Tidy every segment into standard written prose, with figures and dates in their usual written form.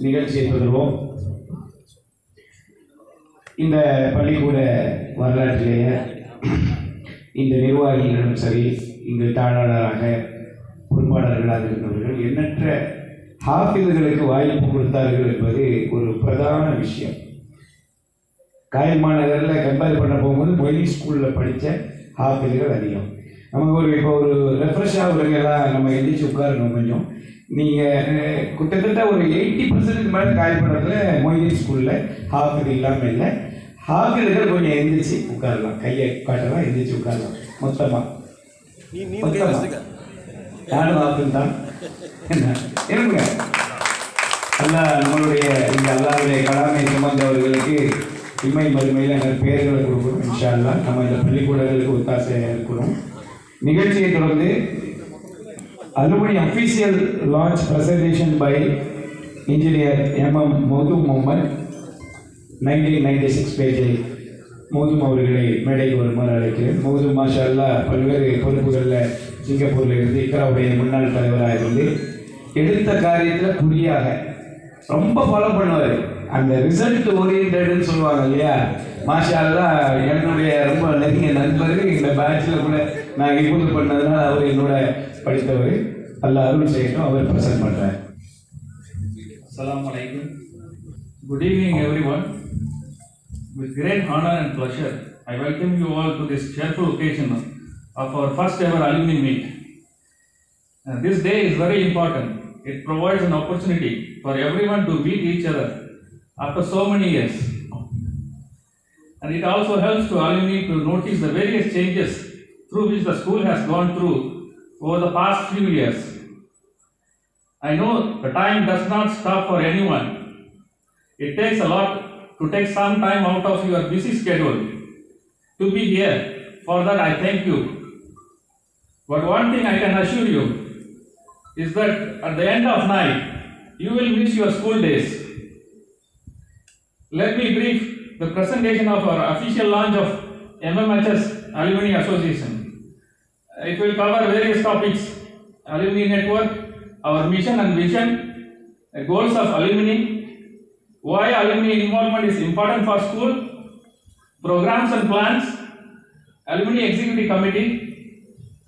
நிகழ்ச்சியை தொடர்வோம். இந்த பள்ளிக்கூட வரலாற்றிலேயே இந்த நிர்வாகிகளிடம் சரி, இங்கு தாளாளராக பொறுப்பாளர்களாக இருந்தவர்கள் எண்ணற்ற ஹாஃபில்களுக்கு வாய்ப்பு கொடுத்தார்கள் என்பது ஒரு பிரதான விஷயம். காயல் மாநகரில் கம்பேர் பண்ண போகும்போது மொழி ஸ்கூலில் படித்த ஹாஃபில்கள் அதிகம். நமக்கு இப்போ ஒரு ரெஃப்ரெஷ்ஷாக உள்ளவங்கெல்லாம் நம்ம எந்திரிச்சு உட்காரணும். கொஞ்சம் நீங்கள் கிட்டத்தட்ட ஒரு 80% மேலே காயல்படத்தில் மொழி ஸ்கூலில் ஹாஃபில் இல்லாமல் இல்லை. ஹாஃபில்கள் கொஞ்சம் எந்திரிச்சு உட்காரலாம், கையை காட்டலாம், எந்திரிச்சு உட்காரலாம். மொத்தமாக யாரும் ஹாஃபில் தான் இருங்க. அல்லா நம்மளுடைய இந்த அல்லாவுடைய கலாமை சுமந்தவர்களுக்கு இம்மை மறுமையில் எங்கள் பெயர்களை கொடுக்கணும். இன்ஷா அல்லா நம்ம இந்த பள்ளிக்கூடங்களுக்கு ஒத்தாசையாக இருக்கணும். நிகழ்ச்சியை தொடர்ந்து alumni official launch presentation by engineer MM Mowthum Mohammed 1996 பேஜை மௌதும் அவர்களை மேடைக்கு வருமாறு அழைக்கிறேன். மௌதும் மாஷா அல்லா பல்வேறு பொறுப்புகளில் சிங்கப்பூரில் இருந்து இக்ராவுடைய முன்னாள் தலைவராக இருந்து எடுத்த காரியத்தில் குறியாக ரொம்ப ஃபாலோ பண்ணுவார். அந்த ரிசல்ட் ஓரியன்டட்னு சொல்லுவாங்க இல்லையா, மாஷா அல்லா என்னுடைய ரொம்ப நெருங்கிய நண்பர்கள். இந்த பேட்சில் கூட நான் இன்புட் பண்ணதுனால அவர் என்னோட படித்தவர். அல்லா அருள் செய்யட்டும். அவர் ப்ரெசென்ட் பண்ணுறார். Assalamu alaikum. Good evening everyone. With great honor and pleasure, I welcome you all to this cheerful occasion of our first ever alumni meet. This day is very important. It provides an opportunity for everyone to meet each other after so many years. And it also helps to alumni to notice the various changes through which the school has gone through over the past few years. I know the time does not stop for anyone. It takes a lot to take some time out of your busy schedule to be here. For that I thank you. But one thing I can assure you is that at the end of night, you will miss your school days. Let me brief the presentation of our official launch of MMHS Alumni Association. It will cover various topics: alumni network, our mission and vision, the goals of alumni, why alumni involvement is important for school, programs and plans, alumni executive committee,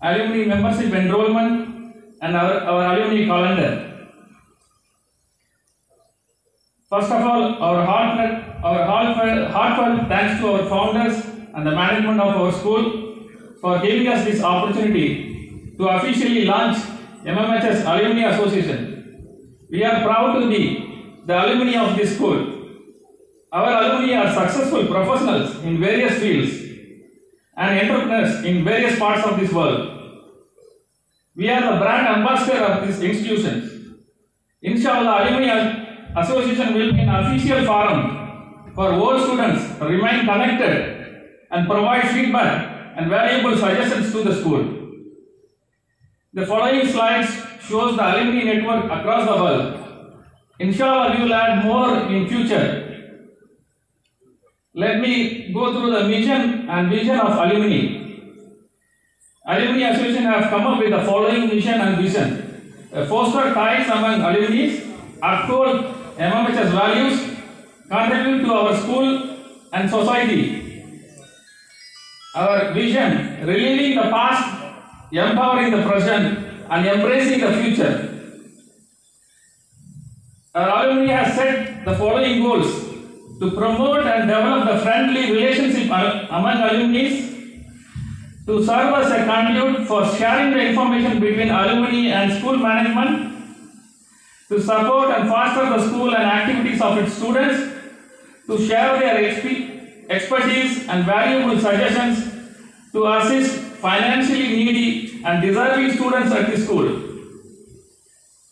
alumni membership enrollment, and our alumni calendar. First of all, our heartfelt thanks to our founders and the management of our school for giving us this opportunity to officially launch MMHS Alumni Association. We are proud to be the alumni of this school. Our alumni are successful professionals in various fields and entrepreneurs in various parts of this world. We are the brand ambassador of this institution. Inshallah, Alumni Association will be an official forum for all students to remain connected and provide feedback and valuable suggestions to the school. The following slides shows the alumni network across the world. Inshallah, we will add more in future. Let me go through the mission and vision of alumni. Alumni Association have come up with the following mission and vision: foster ties among alumni, uphold MMHS values, contribute to our school and society. Our vision: relieving the past, empowering the present, and embracing the future. Our alumni has set the following goals: to promote and develop the friendly relationship among alumni, to serve as a conduit for sharing the information between alumni and school management, to support and foster the school and activities of its students, to share their expertise and valuable suggestions, to assist financially needy and deserving students at the school.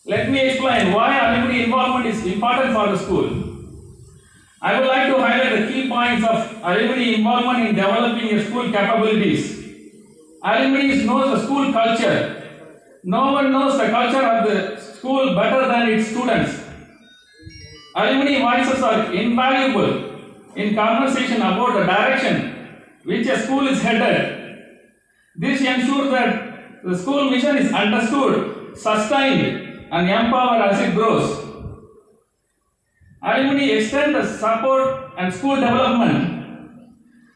Let me explain why alumni involvement is important for the school. I would like to highlight the key points of alumni involvement in developing your school capabilities. Alumni knows the school culture. No one knows the culture of the school better than its students. Alumni voices are invaluable in conversation about the direction which a school is headed. This ensures that the school mission is understood, sustained, and empowered as it grows. Alumni extend the support and school development.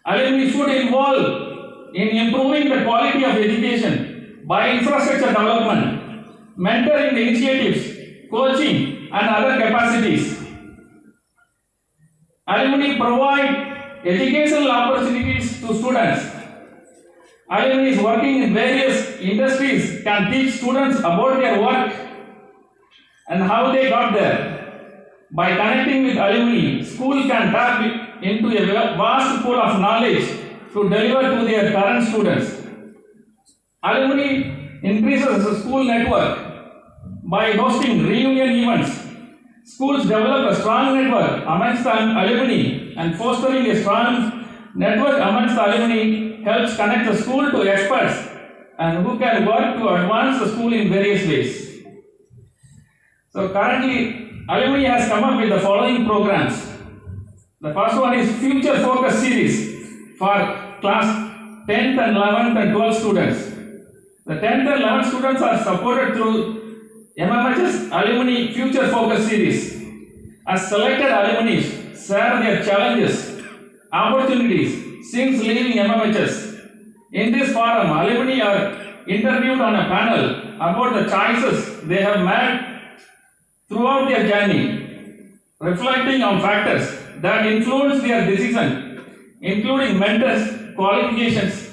Alumni should involve in improving the quality of education by infrastructure development, mentoring initiatives, coaching, and other capacities. Alumni provide educational opportunities to students. Alumni working in various industries can teach students about their work and how they got there. By connecting with alumni, school can tap into a vast pool of knowledge to deliver to their current students. Alumni increases the school network by hosting reunion events. Schools develop a strong network amongst the alumni, and fostering a strong network amongst the alumni helps connect the school to experts and who can work to advance the school in various ways. So currently, alumni has come up with the following programs. The first one is Future Focus Series for class 10th and 11th and 12th students. The 10th and 11th students are supported through MMHS Alumni Future Focus Series. As selected alumni share their challenges, opportunities since leaving MMHS. In this forum, alumni are interviewed on a panel about the choices they have made throughout their journey, reflecting on factors that influence their decision, including mentors, qualifications,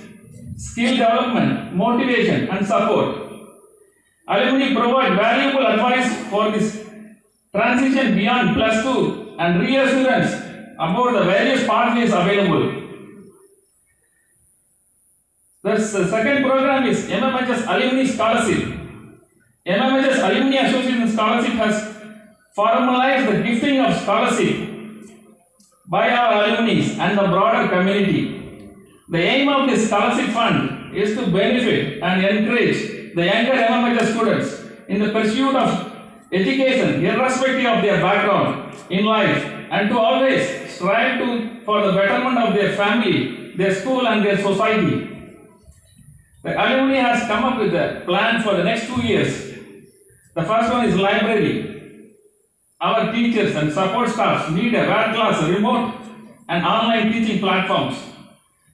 skill development, motivation, and support. Alumni provide valuable advice for this transition beyond +2 and reassurance about the various pathways available. The second program is MMHS Alumni Scholarship. MMHS Alumni Association Scholarship has formalized the gifting of scholarship by our alumni and the broader community. The aim of this scholarship fund is to benefit and encourage the younger MMHS students in the pursuit of education, irrespective of their background in life, and to always strive for the betterment of their family, their school, and their society. The alumni has come up with a plan for the next 2 years. The first one is library. Our teachers and support staff need a world-class remote and online teaching platforms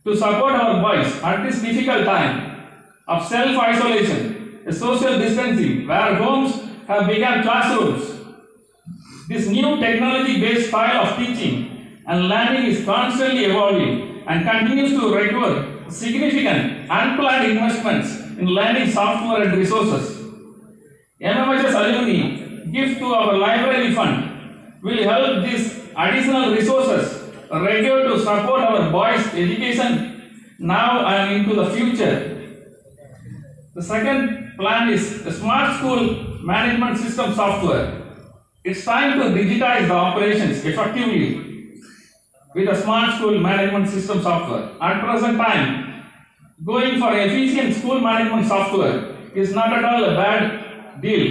to support our boys at this difficult time of self-isolation, social distancing, where homes have become classrooms. This new technology-based style of teaching and learning is constantly evolving and continues to require significant unplanned investments in learning software and resources. MMHS Alumni gift to our library fund will help these additional resources required to support our boys' education now and into the future. The second plan is the Smart School Management System software. It's time to digitize the operations effectively with the Smart School Management System software. At present time, going for efficient school management software is not at all a bad deal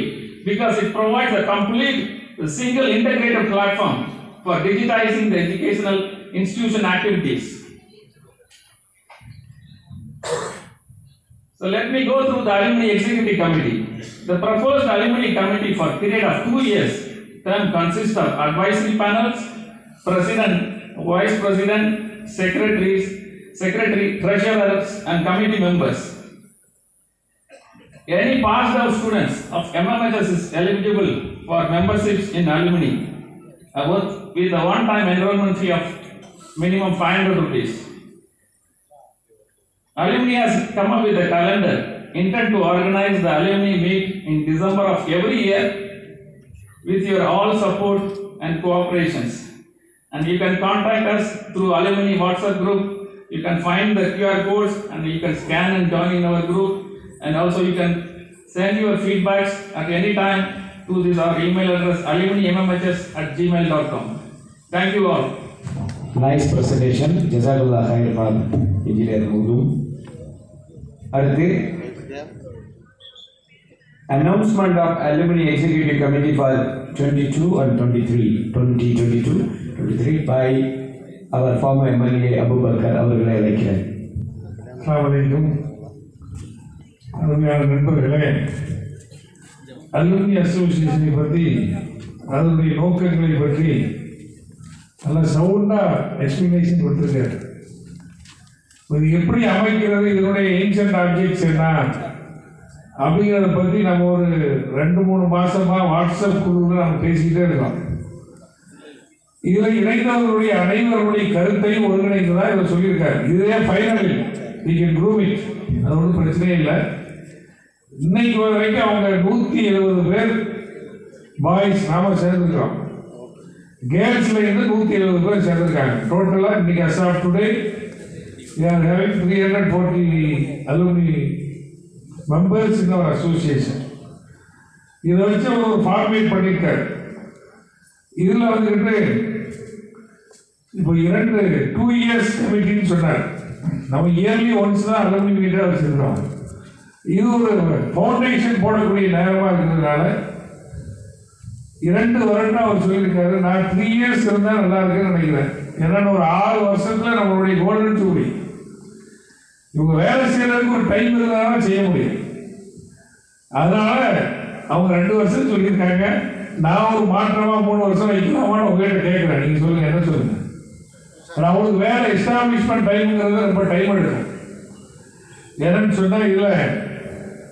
because it provides a complete single integrated platform for digitizing the educational institution activities. So let me go through the Alumni Executive Committee. The proposed Alumni Committee for a period of 2 years term consists of advisory panels, President, Vice President, Secretary, Treasurers, and committee members. Any passed out students of MMHS is eligible for memberships in alumni with a one-time enrollment fee of minimum 500 rupees. Alumni has come up with a calendar intent to organize the alumni meet in December of every year with your all support and cooperations. And you can contact us through alumni WhatsApp group. You can find the QR codes and you can scan and join in our group. And also you can send your feedbacks at any time to this our email address alumnimmhs@gmail.com. Thank you all. Nice presentation. Jazakallah khair from Engineer Mulu. அடுத்து announcement of Alumni Executive Committee for 2022 by our former MLA Abu Bakar அவர்களை அழைக்கிறேன். அஸ்ஸலாமு அலைக்கும். அருமையான நண்பர்களே, alumni அசோசியேஷனை பற்றி அதனுடைய நோக்கங்களை பற்றி நல்ல சவுண்டாக எக்ஸ்பிளனேஷன் கொடுத்துருக்காரு. இது எப்படி அமைக்கிறது, இதனுடைய ஏன்ஷியன்ட் ஆப்ஜெக்ட்ஸ் என்ன அப்படிங்கிறத பற்றி நம்ம ஒரு 2-3 மாதமாக வாட்ஸ்அப் குழுவில் நம்ம பேசிக்கிட்டே இருக்கோம். இதில் இணைந்தவர்களுடைய அனைவருடைய கருத்தையும் ஒருங்கிணைந்ததாக இவர் சொல்லியிருக்காரு. இதுவே final, we can prove it, அது ஒன்றும் பிரச்சனையே இல்லை. இன்னைக்கு வரைக்கும் அவங்க 170 பேர் பாய்ஸ் நாம சேர்ந்துருக்கோம். கேர்ள்ஸ்ல இருந்து 170 பேர் சேர்ந்துருக்காங்க. டோட்டலாக இன்னைக்கு as of today we are having 340 alumni members in our association. இதை வச்சு அவர் ஒரு ஃபார்மேட் பண்ணியிருக்காரு. இதில் வந்துக்கிட்டு இப்போ 2 years கமிட்டின்னு சொன்னார். நம்ம இயர்லி ஒன்ஸ் தான் அலுமினி மீட்டாக வச்சுருக்கோம். இது ஒரு ஃபவுண்டேஷன் போடக்கூடிய நேரமாக இருக்கிறதுனால 2 வருடம் அவர் சொல்லியிருக்காரு. நான் 3 years இருந்தால் நல்லா இருக்குன்னு நினைக்கிறேன். ஏன்னா ஒரு 6 வருஷத்தில் நம்மளுடைய கோல்டன் ஜூபிலி. இவங்க வேலை செய்யறதுக்கு ஒரு டைம் இருந்தாலும் செய்ய முடியும். அதனால அவங்க 2 வருஷம் சொல்லியிருக்காங்க. நான் ஒரு மாற்றமாக 3 வருஷம் வைக்கலாமான்னு உங்ககிட்ட கேட்குறேன். நீங்கள் சொல்லுங்கள், என்ன சொல்லுங்கள். அவங்களுக்கு வேலை எஸ்டாப்ளிஷ்மெண்ட் டைமுங்கிறது ரொம்ப டைம் எடுக்கும். என்னன்னு சொன்னால் இதில்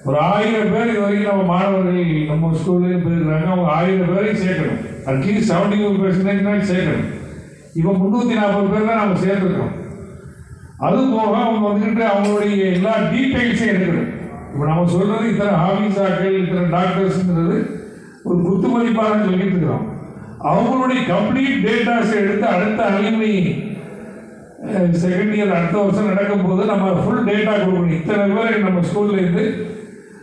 ஒரு 1000 பேர் இது வரைக்கும் நம்ம மாணவர்கள் நம்ம ஸ்கூல்லேயும் போயிருக்காங்க. அவங்க 1000 பேரையும் சேர்க்கணும். அட்லீஸ்ட் 75% சேர்க்கணும். இப்போ 340 பேர் தான் நம்ம சேர்த்துருக்கோம். அது போக அவங்க வந்துக்கிட்டு அவங்களுடைய எல்லா டீட்டெயில்ஸையும் எடுக்கணும். இப்போ நம்ம சொல்கிறது இத்தனை ஆஃபீஸாக்கள், இத்தனை டாக்டர்ஸுங்கிறது ஒரு குத்துமதிப்பாக சொல்லிட்டு இருக்கிறோம். அவங்களுடைய கம்ப்ளீட் டேட்டாஸை எடுத்து அடுத்த அலுமினி செகண்ட் இயர் அடுத்த வருஷம் நடக்கும் போது நம்ம ஃபுல் டேட்டா கொடுக்கணும். இத்தனை பேர் நம்ம ஸ்கூல்ல இருந்து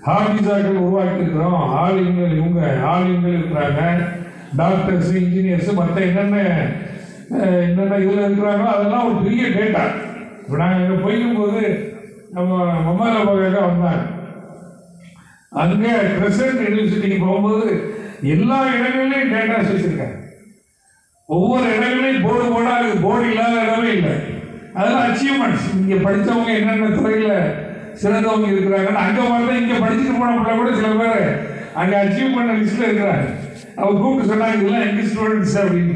ஹாபிஸாக்கள் உருவாக்கி இருக்கிறோம். ஆளுங்கள் இவங்க ஆளுங்கள் இருக்கிறாங்க, டாக்டர்ஸ், இன்ஜினியர்ஸ், மற்ற என்னென்ன இதில் இருக்கிறாங்களோ அதெல்லாம் ஒரு பெரிய டேட்டா. இப்போ நாங்கள் இங்கே போய்க்கும்போது நம்ம மம்மாலாபாக வந்தாங்க. அங்கே கிரசன்ட் யூனிவர்சிட்டிக்கு போகும்போது எல்லா இடங்கள்லையும் டேட்டாஸ் வச்சுருக்காங்க. ஒவ்வொரு இடங்களையும் போர்டு இல்லாத இடமே இல்லை. அதெல்லாம் அச்சீவ்மெண்ட்ஸ். இங்கே படித்தவங்க என்னென்ன துறையில் சிறந்தவங்க இருக்கிறாங்கன்னு அங்கே பார்த்தா இங்கே படிச்சுட்டு போன பிள்ளை கூட சில பேர் அங்கே அச்சீவ் பண்ண லிஸ்ட்டில் இருக்கிறாங்க. அவங்க கூப்பிட்டு சொன்னாங்க இதெல்லாம் எங்கள் ஸ்டூடெண்ட்ஸ் அப்படின்னு.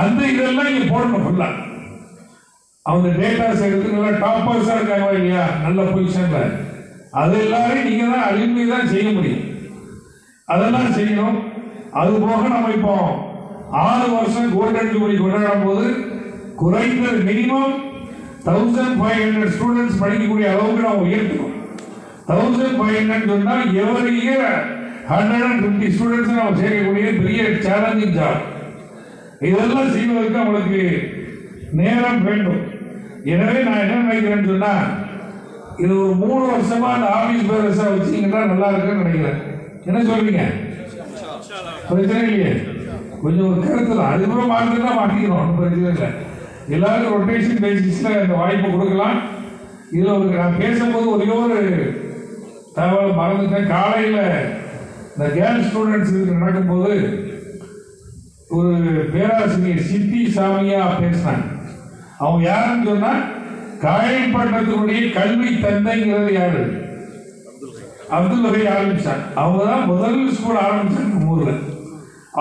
அந்த இதெல்லாம் இங்கே போடணும் ஃபுல்லாக. அவங்க டேட்டாஸ் எடுத்து நல்லா டாப்பர்ஸாக இருக்காங்க இல்லையா, நல்ல பொசிஷனில், அது எல்லாரையும் நீங்கள் தான் அலுமினி தான் செய்ய முடியும். அதெல்லாம் செய்யணும். அது போக நம்ம இப்போ 6 வருஷம் கோல்டன் ஜூபிலி கொண்டாடும் போது குறைந்தது மினிமம் 1500 ஸ்டூடெண்ட்ஸ் படிக்கக்கூடிய அளவுக்கு நம்ம உயர்த்தணும். 1500 சொன்னால் எவரி இயர் 150 ஸ்டூடெண்ட்ஸ் நம்ம சேர்க்கக்கூடிய பெரிய சேலஞ்சிங் ஜாப். இதெல்லாம் செய்வதற்கு நம்மளுக்கு நேரம் வேண்டும். எனவே நான் என்ன நினைக்கிறேன்னு சொன்னால் இது ஒரு 3 வருஷமா அந்த ஆபீஸ் பேரஸாக வச்சிங்கன்னா நல்லா இருக்குன்னு நினைக்கிறேன். என்ன சொல்றீங்க? பிரச்சனை இல்லையே, கொஞ்சம் ஒரு கருத்து தான். அதுக்கப்புறம் மாற்றினா மாற்றிக்கணும், ஒன்றும் பிரச்சனை இல்லை. எல்லாருக்கும் ரொட்டேஷன் பேசிஸில் இந்த வாய்ப்பு கொடுக்கலாம். இதில் ஒரு நான் பேசும்போது ஒரே ஒரு தகவல் மறந்துட்டேன். காலையில் இந்த கேர்ள் ஸ்டூடெண்ட்ஸ் இதுக்கு நடக்கும்போது ஒரு பேராசிரியர் சித்தி சாமியா பேசினாங்க. அவங்க யாருன்னு சொன்னால் காயல்பட்டத்தினுடைய கல்வி தந்தைங்கிறது யாரு? அப்துல் வகை ஆரம்பிச்சாங்க. அவங்க தான் முதல் ஸ்கூல் ஆரம்பிச்சாங்க ஊரில்.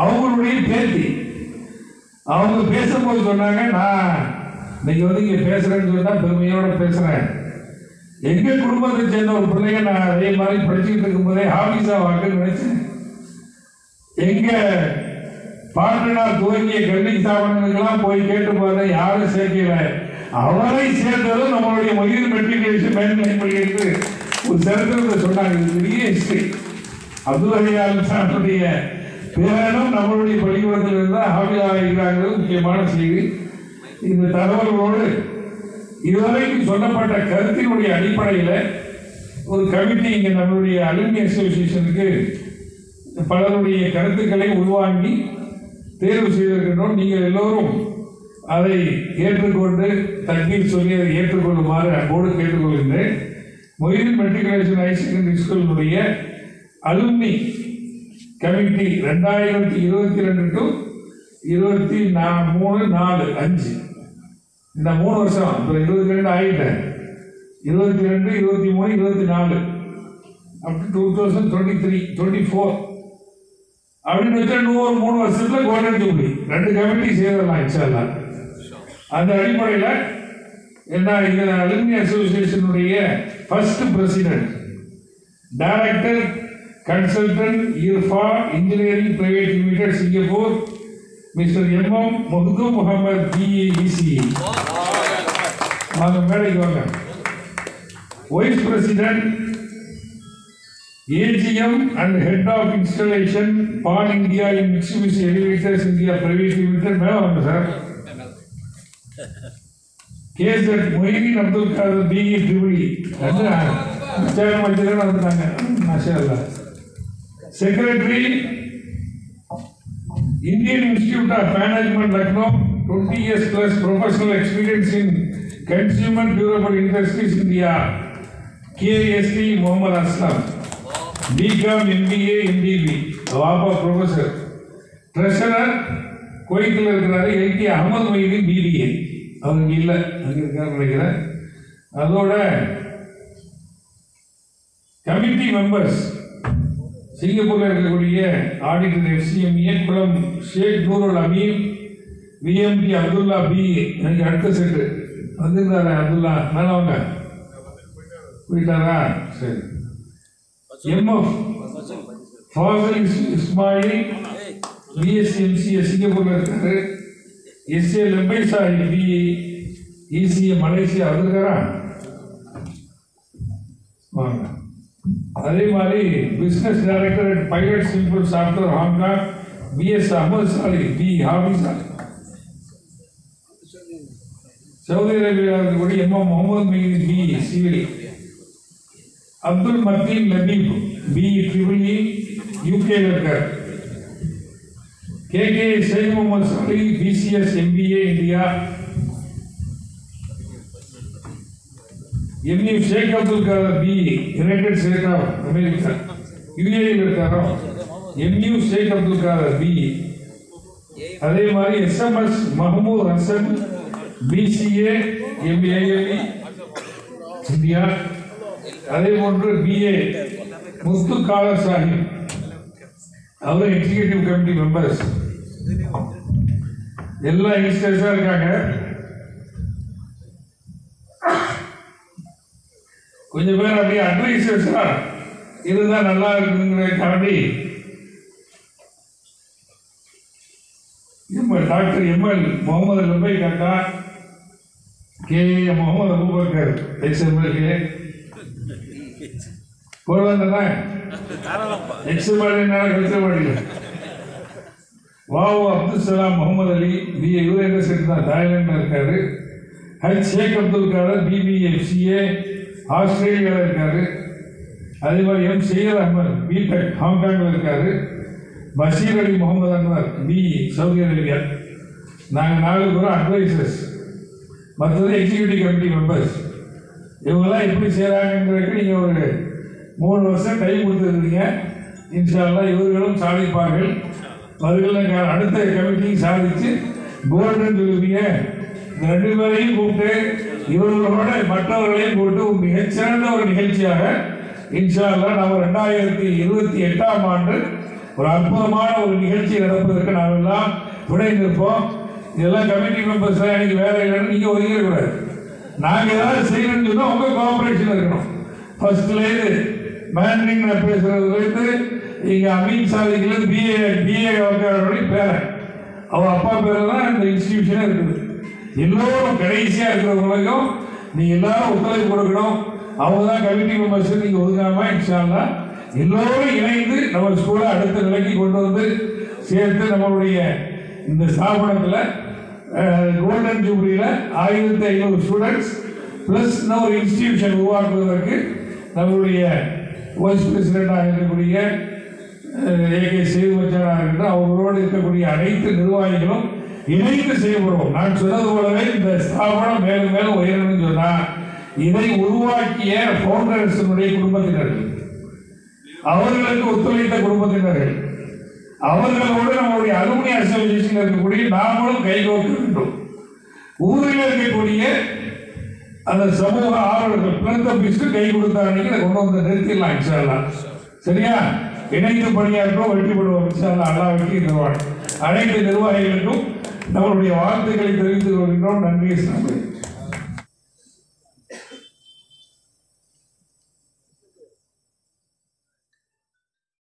அவங்களுடைய பேத்தி அவங்க பேசும்போது சொன்னாங்க, நான் இன்னைக்கு வந்து இங்கே பேசுகிறேன்னு சொன்னால் பெருமையோட பேசுகிறேன். எங்கள் குடும்பத்தை சேர்ந்த ஒரு பிள்ளைங்க நான் அதே மாதிரி படிச்சுக்கிட்டு இருக்கும்போதே ஆஃபீஸாக வாக்குன்னு நினைச்சேன். எங்கள் பாட்டனார் துவங்கிய கல்வி ஸ்தாபனங்களுக்கெல்லாம் போய் கேட்டு போகிறத யாரும் சேர்க்கல. அவரை சேர்ந்ததும் நம்மளுடைய மொழியில் மெட்ரிகுலேஷன் மேன்மையின் பள்ளிக்கு ஒரு சரித்திரத்தை சொன்னாங்க. இது பெரிய ஹிஸ்டரி. அப்துல் வகையால் சாருடைய பேரனும் நம்மளுடைய பள்ளிக்கூடத்தில் இருந்தால் ஆவியாகிறாங்கிறது முக்கியமான செய்தி. இந்த தகவல்களோடு இதுவரைக்கும் சொல்லப்பட்ட கருத்தினுடைய அடிப்படையில் ஒரு கமிட்டி இங்கே நம்மளுடைய அலுமினி அசோசியேஷனுக்கு பலருடைய கருத்துக்களை உள்வாங்கி தேர்வு செய்திருக்கின்றோம். நீங்கள் எல்லோரும் அதை ஏற்றுக்கொண்டு தண்ணீர் சொல்லி அதை ஏற்றுக்கொள்ளுமாறு அன்போடு கேட்டுக்கொள்கின்றேன். மொய்தீன் மெட்ரிகுலேஷன் ஹையர் செகண்டரி ஸ்கூலினுடைய அலுமினி கமிட்டி 2022 to 23-4-5 இந்த 3 வருஷம், இப்போ 22 ஆகிட்டேன், 22, 23, 24 up to 2023-24 அப்படின்னு வச்சா இன்னும் ஒரு 3 வருஷத்துல கோல்டன் ஜூப்ளி 2 கமிட்டி செய்யலாம் இன்ஷால்லா. அந்த அடிப்படையில் என்ன இந்த அலுமினி அசோசியேஷனுடைய first president director consultant Irfa engineering private limited Singapore mister M M. Mukhtoom Mohammed BEC. வாங்க மேடைக்கு வாங்க. Vice president AGM and Head of Installation Pan India in Mitsubishi Elevators India Private Limited. மேல வாங்க sir. KZ Moideen Abdul Kader BE Tripoli. Chairman மத்தியில் வந்துட்டாங்க. மாஷா அல்லாஹ். Secretary Indian Institute of Management Lucknow, 20 years plus professional experience in consumer durable industries India. KST Muhammad Aslam. BCom MBA MBB. வாப்பா professor. Treasurer கோயத்தில் இருக்கிறாரு LT Ahmed Moideen BBA. அவங்க இல்லை, அங்கே இருக்காரு நினைக்கிறேன். அதோட கமிட்டி மெம்பர்ஸ் சிங்கப்பூரில் இருக்கக்கூடிய ஆடிட்டர் FCMA குளம் ஷேக் நூருல் அமீன் VMT அப்துல்லா BA. எனக்கு அடுத்த செட்டு வந்துருந்தாரு அப்துல்லா. மேலே வாங்க. போயிட்டாரா? சரி. MF Fazil Ismail BSc MCA சிங்கப்பூரில் இருக்காரு. SA Lebbai Sahib BE ECA Malaysia வந்திருக்காரா? வாங்க. அதே மாதிரி business director at pilot simple software Hong Kong BS Ahamed Sali BE Hafiz. Saudi அரேபியாவில் இருக்கக்கூடிய MM Mohammed Moideen BE civil. Abdul Matheen Labeeb BE Tripoli UK இருக்கார். KK Sheikh Mohammed Sali BCS MBA India. MU Sheikh Abdul Kader BE United State of America UAE இருக்காரோ. MU Sheikh Abdul Kader BE. அதே மாதிரி SMS Mahmood Hasan BCA MBA India. அதே போன்று BA முஸ்து collar Sahib அவர் executive committee members. எல்லா யங்ஸ்டர்ஸாக இருக்காங்க. கொஞ்சம் பேர் அப்படியே அட்வைசர்ஸா இருந்தால் நல்லா இருக்குங்கிறதுக்காண்டி டாக்டர் ML முகமது லபை காக்கா, KA முகமது அபூபக்கர் XMLA போடுவாங்க. XMLA கழிச்ச வாவோ அப்துல் சலாம் முகமது அலி BA யூரேக செட் தான், தாய்லாண்டில் இருக்காரு. ஷேக் அப்துல் காதர் BBA FCA ஆஸ்திரேலியாவில் இருக்காரு. அதே மாதிரி M சையத் அஹமத் BTech ஹாங்காங்கில் இருக்காரு. Basheer Ali Mohammed Anwar BE Saudi Arabia. நாங்கள் 4 பேரும் அட்வைசர்ஸ், மற்றது எக்ஸிக்யூட்டிவ் கமிட்டி மெம்பர்ஸ். இவங்கெல்லாம் எப்படி செய்கிறாங்கங்கிறதுக்கு நீங்கள் ஒரு 3 வருஷம் டைம் கொடுத்துருக்கீங்க. இன்ஷா அல்லாஹ் இவர்களும் சாதிப்பார்கள். அவர்கள் அடுத்த கமிட்டியும் சாதித்து கோல்டன் ஜூபிலியை 2 பேரையும் கூப்பிட்டு இவர்களோட மற்றவர்களையும் கூப்பிட்டு மிகச்சிறந்த ஒரு நிகழ்ச்சியாக இன்ஷா அல்லாஹ் நாம் 2028ஆம் ஆண்டு ஒரு அற்புதமான ஒரு நிகழ்ச்சி நடப்பதற்கு நாம் எல்லாம் துணை நிற்போம். இதெல்லாம் கமிட்டி மெம்பர்ஸ் தான் எனக்கு வேலை இல்லைன்னு நீங்கள் ஒதுக்கிடக்கூடாது. நாங்கள் ஏதாவது செய்யணும்னு சொன்னால் உங்கள் கோஆப்ரேஷன் இருக்கணும். ஃபர்ஸ்ட்லேருந்து மேண்ட்ரிங் பேசுகிறதுலேருந்து இங்கே அமீன் சாதிக்கிலேருந்து பிஏ வகையாளருடைய பேரன் அவள் அப்பா பேர் தான் இந்த இன்ஸ்டிடியூஷனே இருக்குது. எல்லோரும் கடைசியாக இருக்கிறவங்களுக்கும் நீங்கள் எல்லாரும் ஒத்துழைப்பு கொடுக்கணும். அவங்க தான் கமிட்டி மெம்பர்ஸ் நீங்கள் ஒதுக்காமல் இன்ஷா அல்லாஹ் எல்லோரும் இணைந்து நம்ம ஸ்கூலை அடுத்த நிலைக்கு கொண்டு வந்து சேர்த்து நம்மளுடைய இந்த ஸ்தாபனத்தில் கோல்டன் ஜூப்ளியில் 1500 ஸ்டூடெண்ட்ஸ் ப்ளஸ் இன்னொரு இன்ஸ்டிடியூஷன் உருவாக்குவதற்கு நம்மளுடைய வைஸ் பிரசிடெண்டாக இருக்கக்கூடிய AK சேதுபச்சனாக இருக்கட்டும், அவர்களோடு இருக்கக்கூடிய அனைத்து நிர்வாகிகளும் இணைந்து செய்யப்படுவோம். நான் சொன்னது போலவே இந்த ஸ்தாபனம் மேலும் மேலும் உயரணும்னு சொன்னால் இதை உருவாக்கிய ஃபவுண்டர்ஸினுடைய குடும்பத்தினர்கள், அவர்களுக்கு ஒத்துழைத்த குடும்பத்தினர்கள், அவர்களோடு நம்மளுடைய அலுமினி அசோசியேஷன் இருக்கக்கூடிய நாமளும் கைகோர்க்க வேண்டும். ஊரில் இருக்கக்கூடிய அந்த சமூக ஆர்வலர்கள் பிளந்தபிஸ்க்கு கை கொடுத்தாங்க கொண்டு வந்து நிறுத்திடலாம் இன்ஷா அல்லாஹ். சரியா? இணைந்து பணியாற்றும் வெற்றிப்படுவோம். அல்லாஹ் வெற்றி தருவான். அனைத்து நிர்வாகிகளுக்கும் நம்மளுடைய வாழ்த்துக்களை தெரிவித்துக் கொள்கின்றோம். நன்றி.